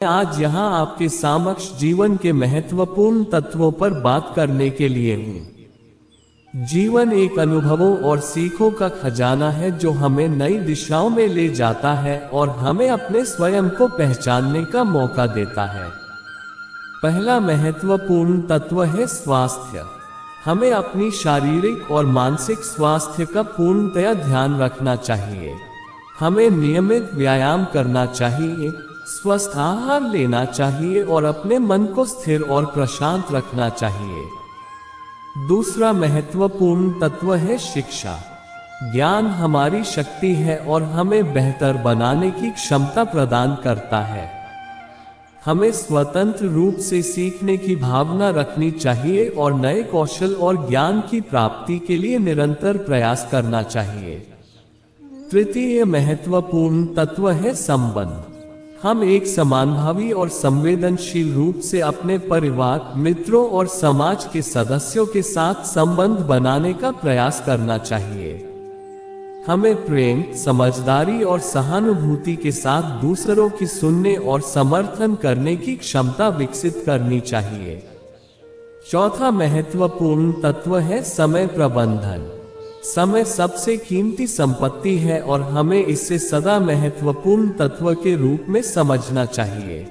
आज यहाँ आपके समक्ष जीवन के महत्वपूर्ण तत्वों पर बात करने के लिए हूँ। जीवन एक अनुभवों और सीखों का खजाना है जो हमें नई दिशाओं में ले जाता है और हमें अपने स्वयं को पहचानने का मौका देता है। पहला महत्वपूर्ण तत्व है स्वास्थ्य। हमें अपनी शारीरिक और मानसिक स्वास्थ्य का पूर्णतया ध्यान रखना चाहिए। हमें नियमित व्यायाम करना चाहिए, स्वस्थ आहार लेना चाहिए और अपने मन को स्थिर और प्रशांत रखना चाहिए। दूसरा महत्वपूर्ण तत्व है शिक्षा। ज्ञान हमारी शक्ति है और हमें बेहतर बनाने की क्षमता प्रदान करता है। हमें स्वतंत्र रूप से सीखने की भावना रखनी चाहिए और नए कौशल और ज्ञान की प्राप्ति के लिए निरंतर प्रयास करना चाहिए। तृतीय महत्वपूर्ण तत्व है संबंध। हम एक समानुभावी और संवेदनशील रूप से अपने परिवार, मित्रों और समाज के सदस्यों के साथ संबंध बनाने का प्रयास करना चाहिए। हमें प्रेम, समझदारी और सहानुभूति के साथ दूसरों की सुनने और समर्थन करने की क्षमता विकसित करनी चाहिए। चौथा महत्वपूर्ण तत्व है समय प्रबंधन। समय सबसे कीमती संपत्ति है और हमें इसे सदा महत्वपूर्ण तत्व के रूप में समझना चाहिए।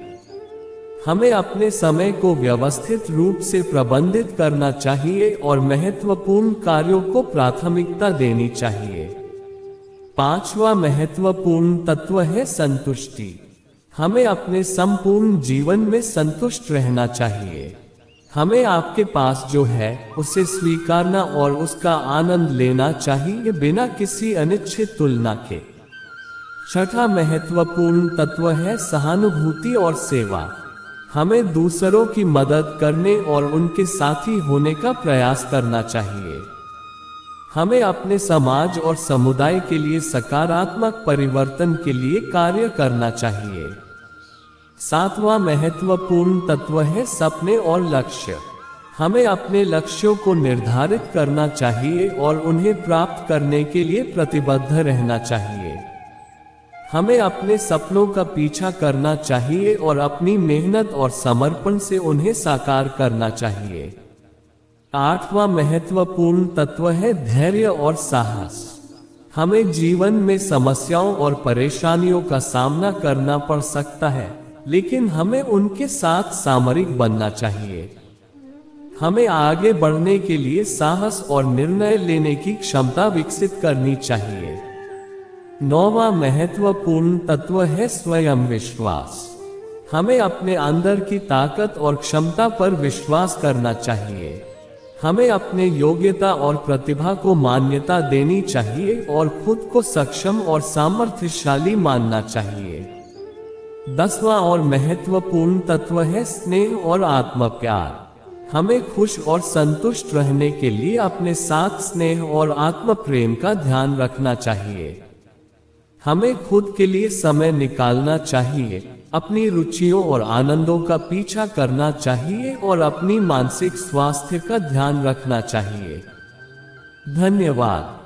हमें अपने समय को व्यवस्थित रूप से प्रबंधित करना चाहिए और महत्वपूर्ण कार्यों को प्राथमिकता देनी चाहिए। पांचवा महत्वपूर्ण तत्व है संतुष्टि। हमें अपने संपूर्ण जीवन में संतुष्ट रहना चाहिए। हमें आपके पास जो है उसे स्वीकारना और उसका आनंद लेना चाहिए, बिना किसी अनिच्छित तुलना के। छठा महत्वपूर्ण तत्व है सहानुभूति और सेवा। हमें दूसरों की मदद करने और उनके साथी होने का प्रयास करना चाहिए। हमें अपने समाज और समुदाय के लिए सकारात्मक परिवर्तन के लिए कार्य करना चाहिए। सातवां महत्वपूर्ण तत्व है सपने और लक्ष्य। हमें अपने लक्ष्यों को निर्धारित करना चाहिए और उन्हें प्राप्त करने के लिए प्रतिबद्ध रहना चाहिए। हमें अपने सपनों का पीछा करना चाहिए और अपनी मेहनत और समर्पण से उन्हें साकार करना चाहिए। आठवां महत्वपूर्ण तत्व है धैर्य और साहस। हमें जीवन में समस्याओं और परेशानियों का सामना करना पड़ सकता है, लेकिन हमें उनके साथ सामरिक बनना चाहिए। हमें आगे बढ़ने के लिए साहस और निर्णय लेने की क्षमता विकसित करनी चाहिए। नौवां महत्वपूर्ण तत्व है स्वयं विश्वास। हमें अपने अंदर की ताकत और क्षमता पर विश्वास करना चाहिए। हमें अपने योग्यता और प्रतिभा को मान्यता देनी चाहिए और खुद को सक्षम और सामर्थ्यशाली मानना चाहिए। 10वां और महत्वपूर्ण तत्व है स्नेह और आत्म प्यार। हमें खुश और संतुष्ट रहने के लिए अपने साथ स्नेह और आत्म प्रेम का ध्यान रखना चाहिए। हमें खुद के लिए समय निकालना चाहिए, अपनी रुचियों और आनंदों का पीछा करना चाहिए और अपनी मानसिक स्वास्थ्य का ध्यान रखना चाहिए। धन्यवाद।